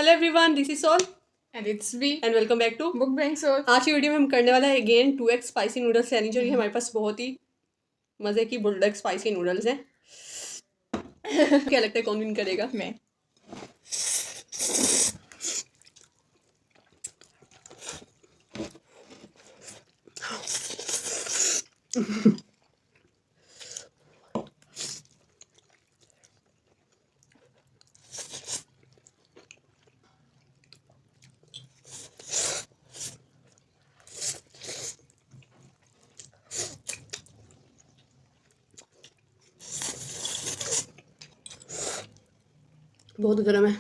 Hello everyone, this is soul and it's B and welcome back to मुकबैंगसोul। आज की video में हम करने वाला है again 2x spicy noodles challenge. और ये हमारे पास बहुत ही मज़े की बुलडॉग स्पाइसी नूडल्स हैं। क्या लगता है कौन विन करेगा? मैं बहुत गर्म है।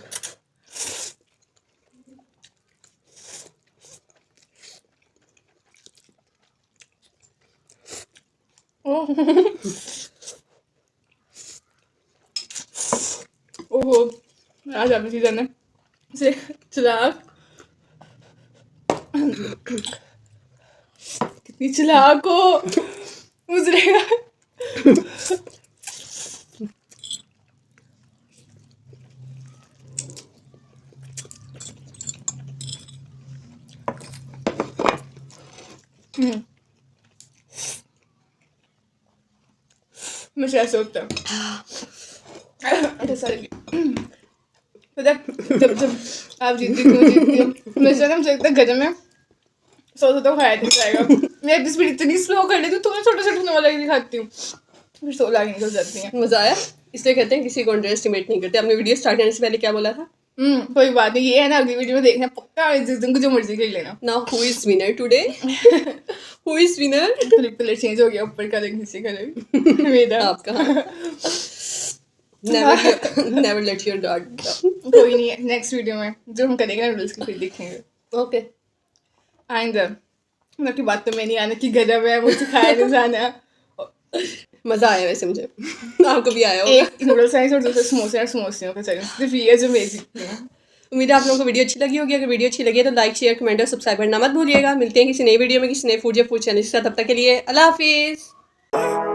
ओहो, आज आपने सीजन है से चिराग कितनी चिराग को गुजरेगा। मुझे ऐसे होता है पता जब जब आप जीतती हो मुझे ना मुझे लगता है गजब में सो तो खाया नहीं जाएगा। मैं स्पीड इतनी स्लो कर लेती हूँ तो मैं छोटे छोटे होने वाला दिखाती हूँ, फिर 16 आगे निकल जाती हैं। मज़ा आया, इसलिए कहते हैं किसी को अंडर एस्टिमेट नहीं करते। आपने वीडियो स्टार्ट करने से पहले क्या बोला था? कोई बात नहीं, ये है ना अगली वीडियो में देखना पक्का, जिस दिन को जो मर्जी कर लेना। Now who is winner today? Who is winner? Colour change हो गया, ऊपर कलर नीचे कलर मेरा आपका नेवर लेट योर गार्ड। कोई नहीं है, नेक्स्ट वीडियो में जो हम करेंगे ना नूडल्स की फिर देखेंगे। ओके, आइंदा मतलब की बात तो मैं नहीं आना कि गजब है, मुझे खाया नहीं जाना। मज़ा आया वैसे मुझे। आपको भी आया होगा। एक नूडल्स साइज और दूसरे समोसे और समोसियों का चैलेंज सिर्फ ये जो बेसिक है। उम्मीद है आप लोगों को वीडियो अच्छी लगी होगी। अगर वीडियो अच्छी लगी है तो लाइक शेयर कमेंट और सब्सक्राइब करना मत भूलिएगा। मिलते हैं किसी नई वीडियो में किसी नए फूड या फूड चैनल के साथ। तब तक के लिए अल्लाह हाफिज़।